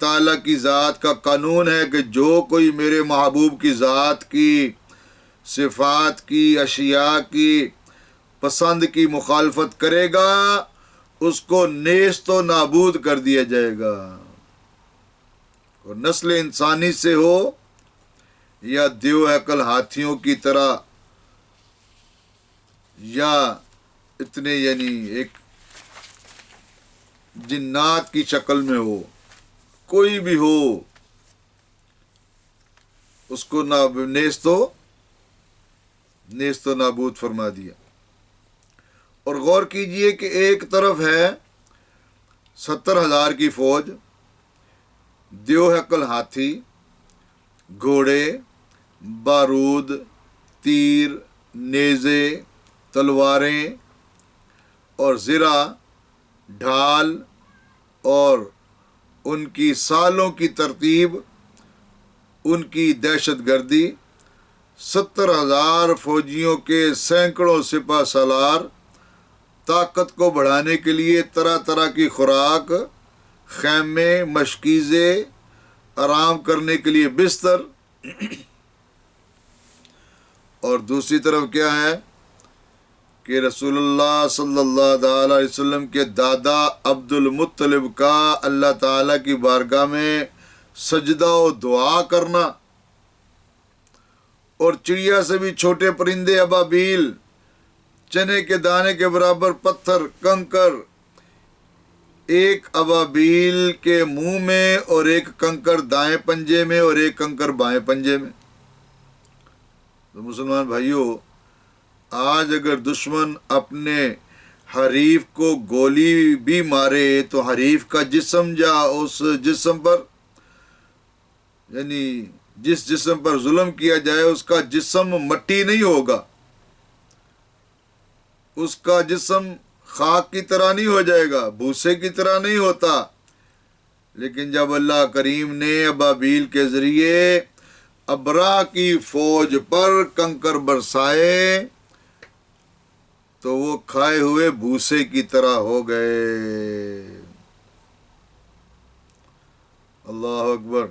تعالیٰ کی ذات کا قانون ہے کہ جو کوئی میرے محبوب کی ذات کی، صفات کی، اشیاء کی، پسند کی مخالفت کرے گا اس کو نیست و نابود کر دیا جائے گا، اور نسل انسانی سے ہو یا دیو ہیکل ہاتھیوں کی طرح، یا اتنے یعنی ایک جنات کی شکل میں ہو، کوئی بھی ہو، اس کو نیست و نابود فرما دیا۔ اور غور کیجئے کہ ایک طرف ہے 70,000 کی فوج، دیو ہیکل ہاتھی، گھوڑے، بارود، تیر، نیزے، تلواریں اور زرہ، ڈھال، اور ان کی سالوں کی ترتیب، ان کی دہشت گردی، 70,000 فوجیوں کے سینکڑوں سپہ سالار، طاقت کو بڑھانے کے لیے طرح طرح کی خوراک، خیمے، مشکیزے، آرام کرنے کے لیے بستر، اور دوسری طرف کیا ہے کہ رسول اللہ صلی اللہ علیہ وسلم کے دادا عبد المطلب کا اللہ تعالیٰ کی بارگاہ میں سجدہ و دعا کرنا، اور چڑیا سے بھی چھوٹے پرندے ابابیل، چنے کے دانے کے برابر پتھر، کنکر، ایک ابابیل کے منہ میں اور ایک کنکر دائیں پنجے میں اور ایک کنکر بائیں پنجے میں۔ تو مسلمان بھائیوں، آج اگر دشمن اپنے حریف کو گولی بھی مارے تو حریف کا جسم یا اس جسم پر، یعنی جس جسم پر ظلم کیا جائے اس کا جسم مٹی نہیں ہوگا، اس کا جسم خاک کی طرح نہیں ہو جائے گا، بھوسے کی طرح نہیں ہوتا۔ لیکن جب اللہ کریم نے ابابیل کے ذریعے ابرا کی فوج پر کنکر برسائے تو وہ کھائے ہوئے بھوسے کی طرح ہو گئے۔ اللہ اکبر۔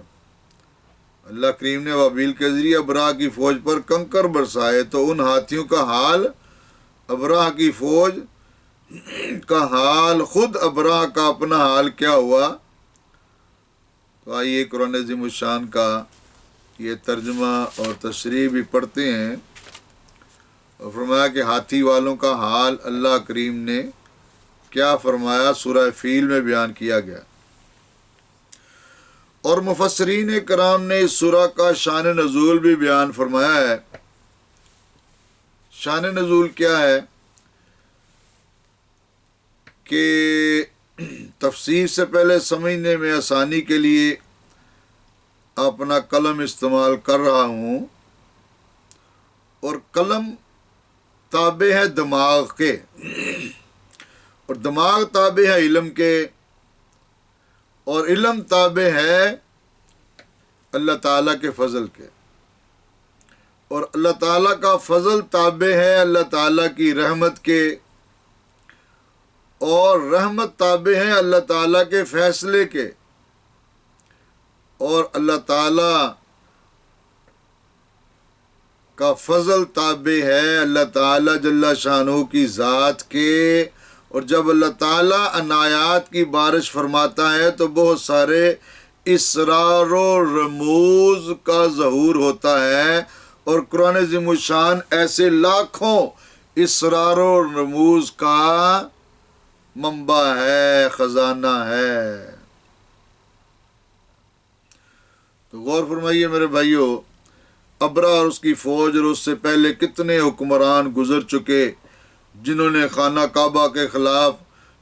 اللہ کریم نے ابابیل کے ذریعے ابرا کی فوج پر کنکر برسائے تو ان ہاتھیوں کا حال، ابرا کی فوج کا حال، خود ابرا کا اپنا حال کیا ہوا؟ تو آئیے قرآن عظیم الشان کا یہ ترجمہ اور تشریح بھی پڑھتے ہیں۔ اور فرمایا کہ ہاتھی والوں کا حال اللہ کریم نے کیا فرمایا، سورہ فیل میں بیان کیا گیا۔ اور مفسرین کرام نے اس سورہ کا شان نزول بھی بیان فرمایا ہے۔ شان نزول کیا ہے کہ تفسیر سے پہلے سمجھنے میں آسانی کے لیے اپنا قلم استعمال کر رہا ہوں، اور قلم تابع ہے دماغ کے، اور دماغ تابع ہے علم کے، اور علم تابع ہے اللہ تعالیٰ کے فضل کے، اور اللہ تعالیٰ کا فضل تابع ہے اللہ تعالیٰ کی رحمت کے، اور رحمت تابع ہے اللہ تعالیٰ کے فیصلے کے، اور اللہ تعالیٰ کا فضل تابع ہے اللہ تعالیٰ جل شانہ کی ذات کے۔ اور جب اللہ تعالیٰ عنایات کی بارش فرماتا ہے تو بہت سارے اسرار و رموز کا ظہور ہوتا ہے، اور قرآن عظیم الشان ایسے لاکھوں اسرار و رموز کا منبع ہے، خزانہ ہے۔ تو غور فرمائیے میرے بھائیوں، ابرا اور اس کی فوج اور اس سے پہلے کتنے حکمران گزر چکے جنہوں نے خانہ کعبہ کے خلاف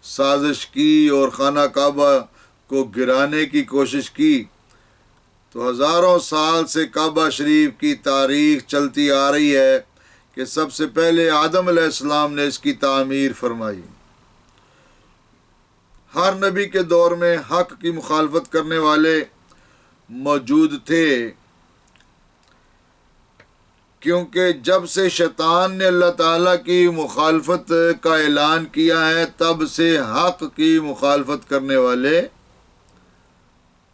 سازش کی اور خانہ کعبہ کو گرانے کی کوشش کی۔ تو ہزاروں سال سے کعبہ شریف کی تاریخ چلتی آ رہی ہے کہ سب سے پہلے آدم علیہ السلام نے اس کی تعمیر فرمائی۔ ہر نبی کے دور میں حق کی مخالفت کرنے والے موجود تھے، کیونکہ جب سے شیطان نے اللہ تعالیٰ کی مخالفت کا اعلان کیا ہے تب سے حق کی مخالفت کرنے والے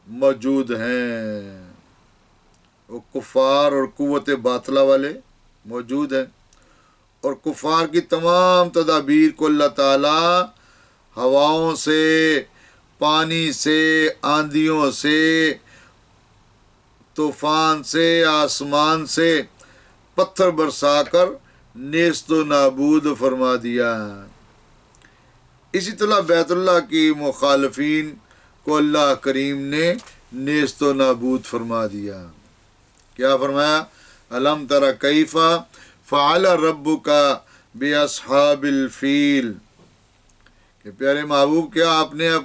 موجود ہیں، وہ کفار اور قوت باطلہ والے موجود ہیں، اور کفار کی تمام تدابیر کو اللہ تعالیٰ ہواؤں سے، پانی سے، آندھیوں سے، طوفان سے، آسمان سے پتھر برسا کر نیست و نابود فرما دیا۔ اسی طرح بیت اللہ کی مخالفین کو اللہ کریم نے نیست و نابود فرما دیا۔ کیا فرمایا؟ الم تر کیف فعل ربک باصحاب الفیل، کہ پیارے محبوب کیا آپ نے اب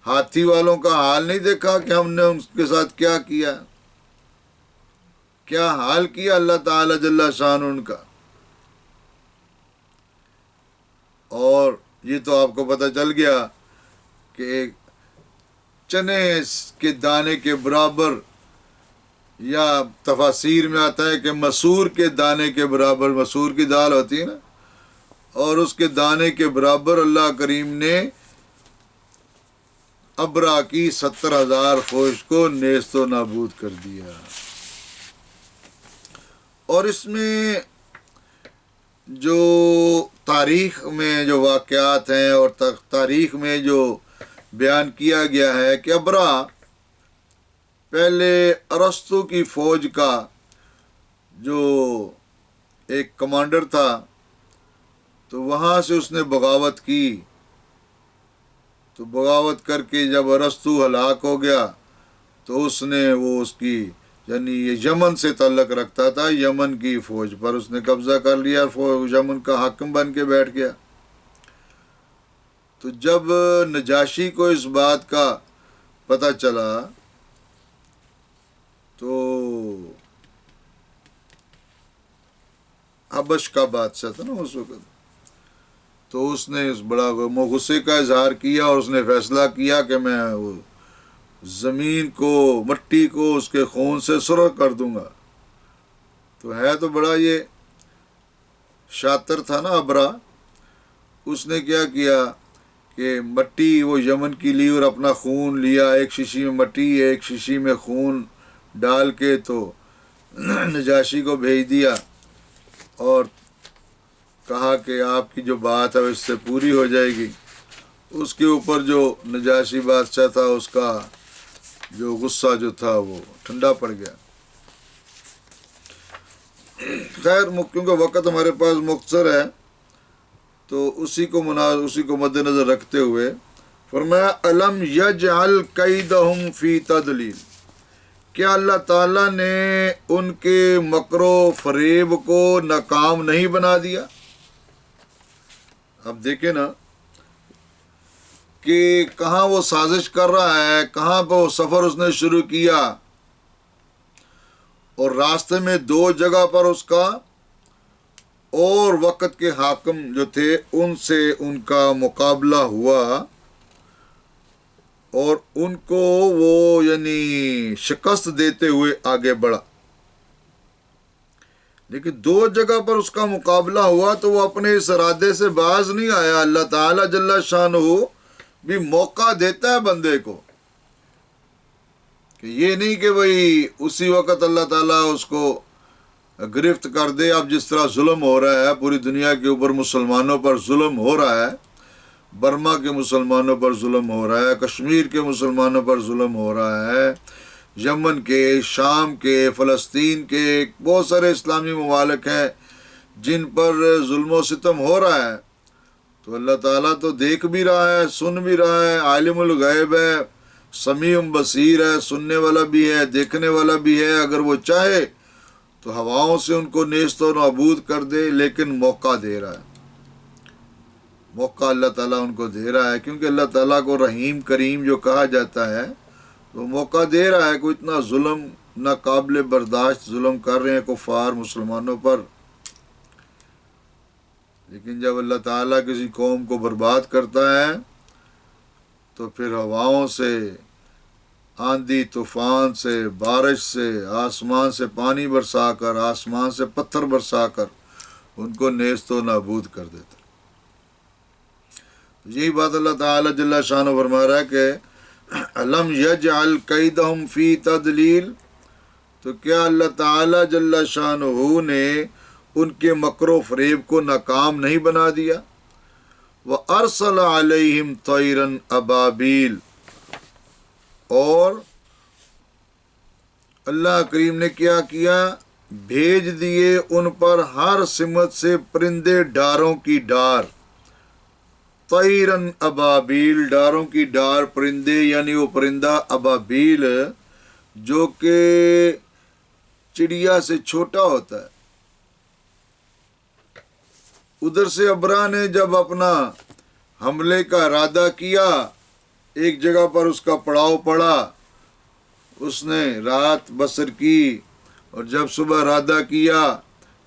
ہاتھی والوں کا حال نہیں دیکھا کہ ہم نے ان کے ساتھ کیا کیا، کیا حال کیا اللہ تعالی جل شان ان کا۔ اور یہ تو آپ کو پتہ چل گیا کہ چنے کے دانے کے برابر، یا تفاسیر میں آتا ہے کہ مسور کے دانے کے برابر، مسور کی دال ہوتی ہے نا، اور اس کے دانے کے برابر اللہ کریم نے ابرا کی 70,000 فوج کو نیست و نابود کر دیا۔ اور اس میں جو تاریخ میں جو واقعات ہیں اور تاریخ میں جو بیان کیا گیا ہے کہ ابرا پہلے ارسطو کی فوج کا جو ایک کمانڈر تھا، تو وہاں سے اس نے بغاوت کی، تو بغاوت کر کے جب ارسطو ہلاک ہو گیا تو اس نے وہ اس کی، یعنی یہ یمن سے تعلق رکھتا تھا، یمن کی فوج پر اس نے قبضہ کر لیا، یمن کا حاکم بن کے بیٹھ گیا۔ تو جب نجاشی کو اس بات کا پتہ چلا تو حبش کا بادشاہ تھا نا اس وقت، تو اس نے اس بڑا غصے کا اظہار کیا، اور اس نے فیصلہ کیا کہ میں وہ زمین کو، مٹی کو اس کے خون سے سرخ کر دوں گا۔ تو ہے تو بڑا یہ شاطر تھا نا ابرا، اس نے کیا کیا کہ مٹی وہ یمن کی لی اور اپنا خون لیا، ایک شیشی میں مٹی ایک شیشی میں خون ڈال کے تو نجاشی کو بھیج دیا، اور کہا کہ آپ کی جو بات ہے اس سے پوری ہو جائے گی۔ اس کے اوپر جو نجاشی بادشاہ تھا اس کا جو غصہ جو تھا وہ ٹھنڈا پڑ گیا۔ خیر کیونکہ وقت ہمارے پاس مختصر ہے تو اسی کو مد نظر رکھتے ہوئے فرمایا الم یجعل کیدہم فی تضلیل، کیا اللہ تعالیٰ نے ان کے مکر و فریب کو ناکام نہیں بنا دیا؟ اب دیکھیں نا کہ کہاں وہ سازش کر رہا ہے، کہاں پہ وہ سفر اس نے شروع کیا، اور راستے میں 2 جگہ پر اس کا اور وقت کے حاکم جو تھے ان سے ان کا مقابلہ ہوا، اور ان کو وہ یعنی شکست دیتے ہوئے آگے بڑھا۔ لیکن 2 جگہ پر اس کا مقابلہ ہوا تو وہ اپنے اس ارادے سے باز نہیں آیا۔ اللہ تعالیٰ جل شانہ بھی موقع دیتا ہے بندے کو، کہ یہ نہیں کہ بھئی اسی وقت اللہ تعالیٰ اس کو گرفت کر دے۔ اب جس طرح ظلم ہو رہا ہے پوری دنیا کے اوپر، مسلمانوں پر ظلم ہو رہا ہے، برما کے مسلمانوں پر ظلم ہو رہا ہے، کشمیر کے مسلمانوں پر ظلم ہو رہا ہے، یمن کے، شام کے، فلسطین کے بہت سارے اسلامی ممالک ہیں جن پر ظلم و ستم ہو رہا ہے، تو اللہ تعالیٰ تو دیکھ بھی رہا ہے، سن بھی رہا ہے، عالم الغیب ہے، سمیع بصیر ہے، سننے والا بھی ہے، دیکھنے والا بھی ہے۔ اگر وہ چاہے تو ہواؤں سے ان کو نیست و نابود کر دے، لیکن موقع دے رہا ہے، موقع اللہ تعالیٰ ان کو دے رہا ہے، کیونکہ اللہ تعالیٰ کو رحیم کریم جو کہا جاتا ہے وہ موقع دے رہا ہے۔ کوئی اتنا ظلم ناقابل برداشت ظلم کر رہے ہیں کفار مسلمانوں پر، لیکن جب اللہ تعالیٰ کسی قوم کو برباد کرتا ہے تو پھر ہواؤں سے، آندھی طوفان سے، بارش سے، آسمان سے پانی برسا کر، آسمان سے پتھر برسا کر ان کو نیست و نابود کر دیتا۔ یہی بات اللہ تعالیٰ جل شانہ فرما رہا ہے کہ علم یجعل کیدہم فی تدلیل، تو کیا اللہ تعالیٰ جل شانہ نے ان کے مکر و فریب کو ناکام نہیں بنا دیا؟ وَأَرْسَلَ عَلَيْهِمْ طَيْرًا أَبَابِيل، اور اللہ کریم نے کیا کیا؟ بھیج دیے ان پر ہر سمت سے پرندے ڈاروں کی ڈار، طیرن ابابیل، ڈاروں کی ڈار پرندے، یعنی وہ پرندہ ابابیل جو کہ چڑیا سے چھوٹا ہوتا ہے۔ ادھر سے ابرا نے جب اپنا حملے کا ارادہ کیا، ایک جگہ پر اس کا پڑاؤ پڑا، اس نے رات بسر کی، اور جب صبح ارادہ کیا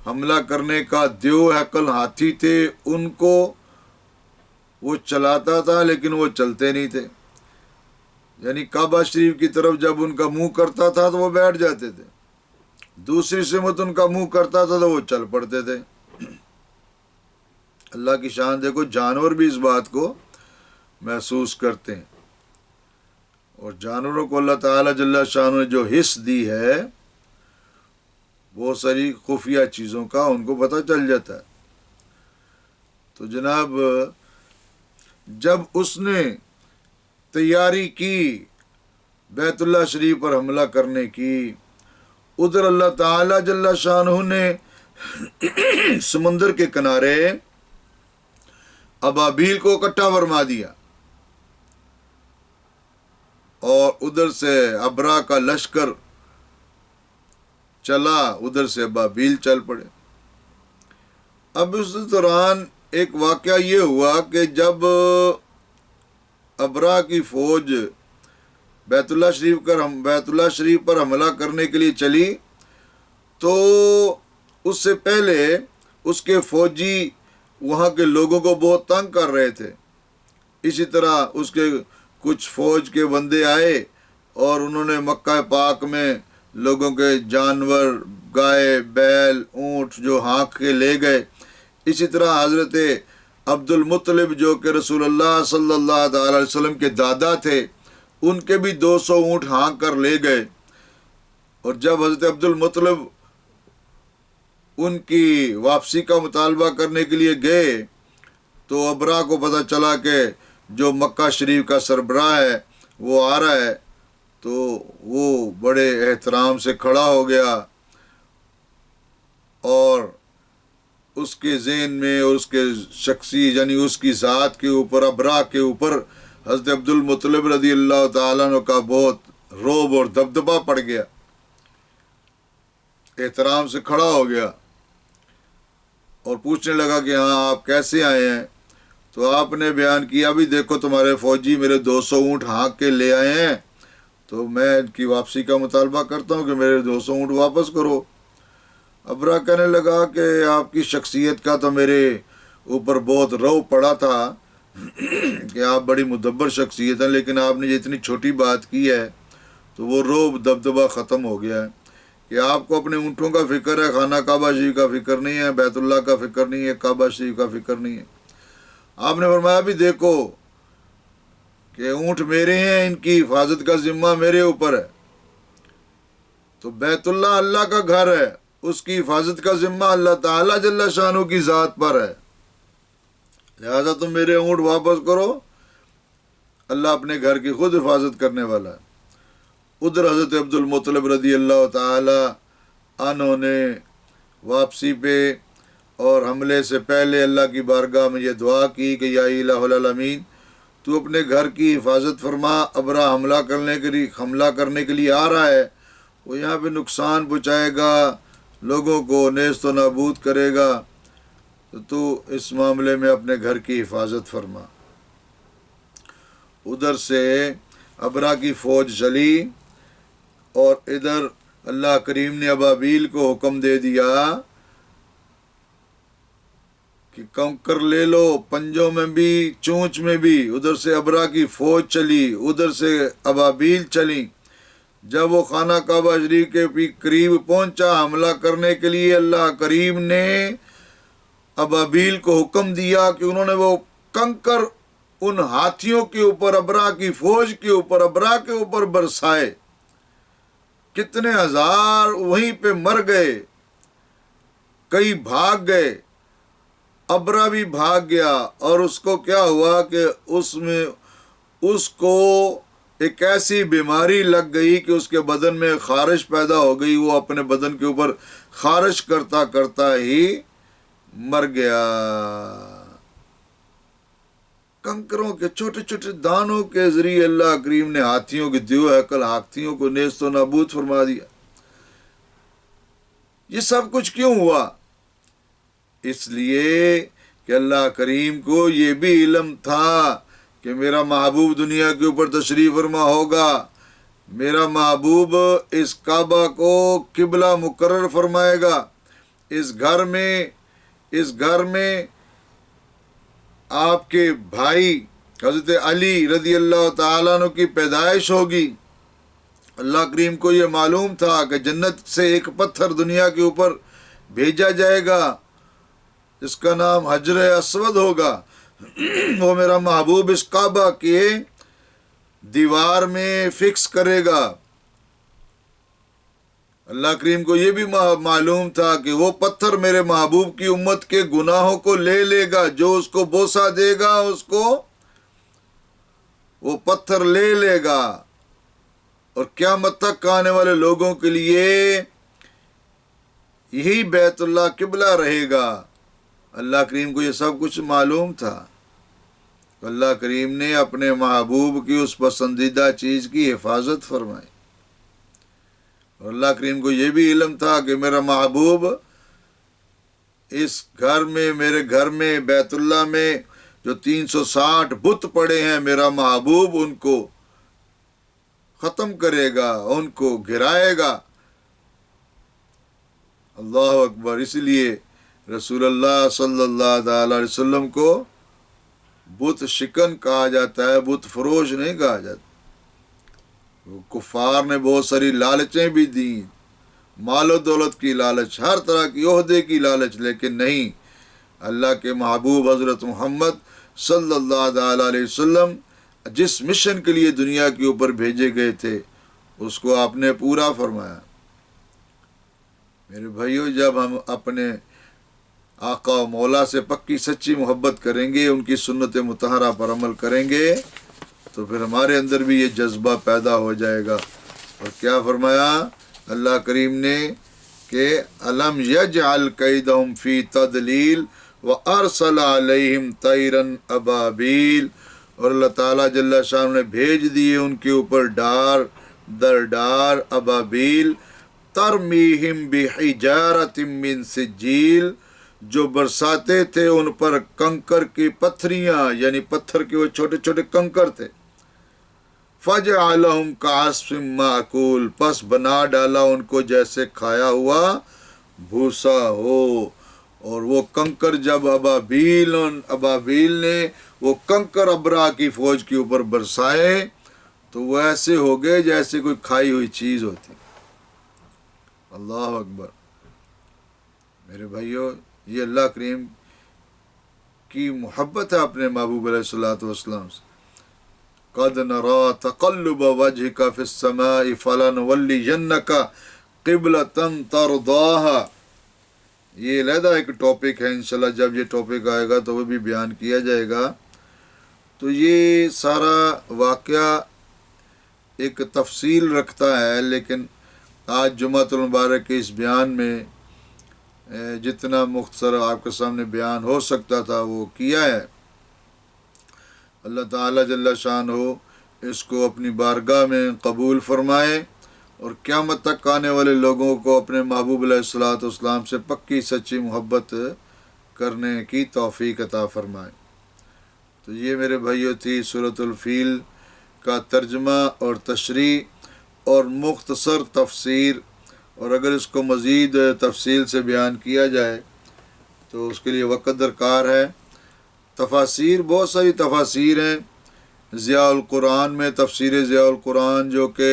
حملہ کرنے کا، دیو ہیکل ہاتھی تھے، ان کو وہ چلاتا تھا لیکن وہ چلتے نہیں تھے، یعنی کعبہ شریف کی طرف جب ان کا منہ کرتا تھا تو وہ بیٹھ جاتے تھے، دوسری سمت ان کا منہ کرتا تھا تو وہ چل پڑتے تھے۔ اللہ کی شان دیکھو، جانور بھی اس بات کو محسوس کرتے ہیں، اور جانوروں کو اللہ تعالیٰ جل شانہ نے جو حس دی ہے بہت ساری خفیہ چیزوں کا، ان کو پتہ چل جاتا ہے۔ تو جناب جب اس نے تیاری کی بیت اللہ شریف پر حملہ کرنے کی، ادھر اللہ تعالیٰ جل شانہ نے سمندر کے کنارے ابابیل کو اکٹھا فرما دیا، اور ادھر سے ابرا کا لشکر چلا، ادھر سے ابابیل چل پڑے۔ اب اس دوران ایک واقعہ یہ ہوا کہ جب ابرا کی فوج بیت اللہ شریف پر حملہ کرنے کے لیے چلی، تو اس سے پہلے اس کے فوجی وہاں کے لوگوں کو بہت تنگ کر رہے تھے۔ اسی طرح اس کے کچھ فوج کے بندے آئے اور انہوں نے مکہ پاک میں لوگوں کے جانور، گائے، بیل، اونٹ جو ہانک کے لے گئے۔ اسی طرح حضرت عبد المطلب جو کہ رسول اللہ صلی اللہ تعالی علیہ وسلم کے دادا تھے، ان کے بھی 200 اونٹ ہانک کر لے گئے۔ اور جب حضرت عبد المطلب ان کی واپسی کا مطالبہ کرنے کے لیے گئے تو ابرا کو پتہ چلا کہ جو مکہ شریف کا سربراہ ہے وہ آ رہا ہے، تو وہ بڑے احترام سے کھڑا ہو گیا، اور اس کے ذہن میں اور اس کے شخصی یعنی اس کی ذات کے اوپر، ابرا کے اوپر حضرت عبد المطلب رضی اللہ تعالیٰ عنہ کا بہت رعب اور دبدبہ پڑ گیا، احترام سے کھڑا ہو گیا اور پوچھنے لگا کہ ہاں آپ کیسے آئے ہیں؟ تو آپ نے بیان کیا، بھی دیکھو تمہارے فوجی میرے 200 اونٹ ہانک کے لے آئے ہیں، تو میں ان کی واپسی کا مطالبہ کرتا ہوں کہ میرے 200 اونٹ واپس کرو۔ ابرا کہنے لگا کہ آپ کی شخصیت کا تو میرے اوپر بہت رعب پڑا تھا کہ آپ بڑی مدبر شخصیت ہیں، لیکن آپ نے یہ اتنی چھوٹی بات کی ہے تو وہ رعب دبدبہ ختم ہو گیا ہے کہ آپ کو اپنے اونٹوں کا فکر ہے، خانہ کعبہ شریف کا فکر نہیں ہے، بیت اللہ کا فکر نہیں ہے، کعبہ شریف کا فکر نہیں ہے۔ آپ نے فرمایا بھی دیکھو کہ اونٹ میرے ہیں، ان کی حفاظت کا ذمہ میرے اوپر ہے، تو بیت اللہ اللہ کا گھر ہے، اس کی حفاظت کا ذمہ اللہ تعالیٰ جل شانہ کی ذات پر ہے، لہذا تم میرے اونٹ واپس کرو، اللہ اپنے گھر کی خود حفاظت کرنے والا ہے۔ ادھر حضرت عبد المطلب رضی اللہ تعالی عنہ نے واپسی پہ اور حملے سے پہلے اللہ کی بارگاہ میں یہ دعا کی کہ یا الہ العالمین، تو اپنے گھر کی حفاظت فرما، ابرا حملہ کرنے کے لیے آ رہا ہے، وہ یہاں پہ نقصان پہنچائے گا، لوگوں کو نیست و نابود کرے گا، تو اس معاملے میں اپنے گھر کی حفاظت فرما۔ ادھر سے ابرا کی فوج چلی، اور ادھر اللہ کریم نے ابابیل کو حکم دے دیا کہ کنکر لے لو، پنجوں میں بھی چونچ میں بھی۔ ادھر سے ابرا کی فوج چلی، ادھر سے ابابیل چلی۔ جب وہ خانہ کعبہ شریف کے قریب پہنچا حملہ کرنے کے لیے، اللہ کریم نے ابابیل کو حکم دیا کہ انہوں نے وہ کنکر ان ہاتھیوں کے اوپر، ابرا کی فوج کے اوپر، ابرا کے اوپر برسائے. کتنے ہزار وہیں پہ مر گئے، کئی بھاگ گئے، ابرا بھی بھاگ گیا. اور اس کو کیا ہوا کہ اس کو ایک ایسی بیماری لگ گئی کہ اس کے بدن میں خارش پیدا ہو گئی. وہ اپنے بدن کے اوپر خارش کرتا کرتا ہی مر گیا. کنکروں کے چھوٹے چھوٹے دانوں کے ذریعے اللہ کریم نے ہاتھیوں کی دیو عقل، ہاتھیوں کو نیست و نابود فرما دیا. یہ سب کچھ کیوں ہوا؟ اس لیے کہ اللہ کریم کو یہ بھی علم تھا کہ میرا محبوب دنیا کے اوپر تشریف فرما ہوگا، میرا محبوب اس کعبہ کو قبلہ مقرر فرمائے گا، اس گھر میں آپ کے بھائی حضرت علی رضی اللہ تعالیٰ عنہ کی پیدائش ہوگی. اللہ کریم کو یہ معلوم تھا کہ جنت سے ایک پتھر دنیا کے اوپر بھیجا جائے گا جس کا نام حجر اسود ہوگا. وہ میرا محبوب اس کعبہ کے دیوار میں فکس کرے گا. اللہ کریم کو یہ بھی معلوم تھا کہ وہ پتھر میرے محبوب کی امت کے گناہوں کو لے لے گا. جو اس کو بوسہ دے گا اس کو وہ پتھر لے لے گا، اور قیامت تک آنے والے لوگوں کے لیے یہی بیت اللہ قبلہ رہے گا. اللہ کریم کو یہ سب کچھ معلوم تھا. اللہ کریم نے اپنے محبوب کی اس پسندیدہ چیز کی حفاظت فرمائی. اور اللہ کریم کو یہ بھی علم تھا کہ میرا محبوب اس گھر میں، میرے گھر میں بیت اللہ میں جو 360 بت پڑے ہیں، میرا محبوب ان کو ختم کرے گا، ان کو گرائے گا. اللہ اکبر. اس لیے رسول اللہ صلی اللہ علیہ وسلم کو بت شکن کہا جاتا ہے، بت فروش نہیں کہا جاتا. کفار نے بہت ساری لالچیں بھی دیں، مال و دولت کی لالچ، ہر طرح کی عہدے کی لالچ، لیکن نہیں، اللہ کے محبوب حضرت محمد صلی اللہ علیہ وسلم جس مشن کے لیے دنیا کے اوپر بھیجے گئے تھے اس کو آپ نے پورا فرمایا. میرے بھائیو، جب ہم اپنے آقا و مولا سے پکی سچی محبت کریں گے، ان کی سنت مطہرہ پر عمل کریں گے، تو پھر ہمارے اندر بھی یہ جذبہ پیدا ہو جائے گا. اور کیا فرمایا اللہ کریم نے کہ الم یجعل کیدہم فی تضلیل وارسل علیہم طیرا ابابیل. اور اللہ تعالیٰ جل شانہ نے بھیج دیے ان کے اوپر ڈار در ڈار ابابیل، ترمیہم بحجارۃ من سجیل، جو برساتے تھے ان پر کنکر کی پتھریاں، یعنی پتھر کے وہ چھوٹے چھوٹے کنکر تھے. فجعلہم کعصف مأکول، پس بنا ڈالا ان کو جیسے کھایا ہوا بھوسا ہو. اور وہ کنکر جب ابابیل نے وہ کنکر ابرا کی فوج کے اوپر برسائے تو وہ ایسے ہو گئے جیسے کوئی کھائی ہوئی چیز ہوتی. اللہ اکبر. میرے بھائیو، یہ اللہ کریم کی محبت ہے اپنے محبوب علیہ الصلوۃ والسلام سے. قد نرى تقلب وجهك في السماء فلنولينك قبلة ترضاها. یہ علیحدہ ایک ٹاپک ہے، انشاءاللہ جب یہ ٹاپک آئے گا تو وہ بھی بیان کیا جائے گا. تو یہ سارا واقعہ ایک تفصیل رکھتا ہے، لیکن آج جمعۃ المبارک کے اس بیان میں جتنا مختصر آپ کے سامنے بیان ہو سکتا تھا وہ کیا ہے. اللہ تعالیٰ جل شانہ اس کو اپنی بارگاہ میں قبول فرمائے اور قیامت تک آنے والے لوگوں کو اپنے محبوب علیہ الصلوۃ والسلام سے پکی سچی محبت کرنے کی توفیق عطا فرمائے. تو یہ میرے بھائیوں تھی سورۃ الفیل کا ترجمہ اور تشریح اور مختصر تفسیر. اور اگر اس کو مزید تفصیل سے بیان کیا جائے تو اس کے لیے وقت درکار ہے. تفاسیر، بہت ساری تفاسیر ہیں. ضیاء القرآن میں تفسیر ضیاء القرآن جو کہ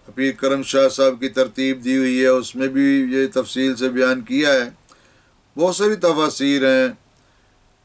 پیر کرم شاہ صاحب کی ترتیب دی ہوئی ہے، اس میں بھی یہ تفصیل سے بیان کیا ہے. بہت ساری تفاسیر ہیں.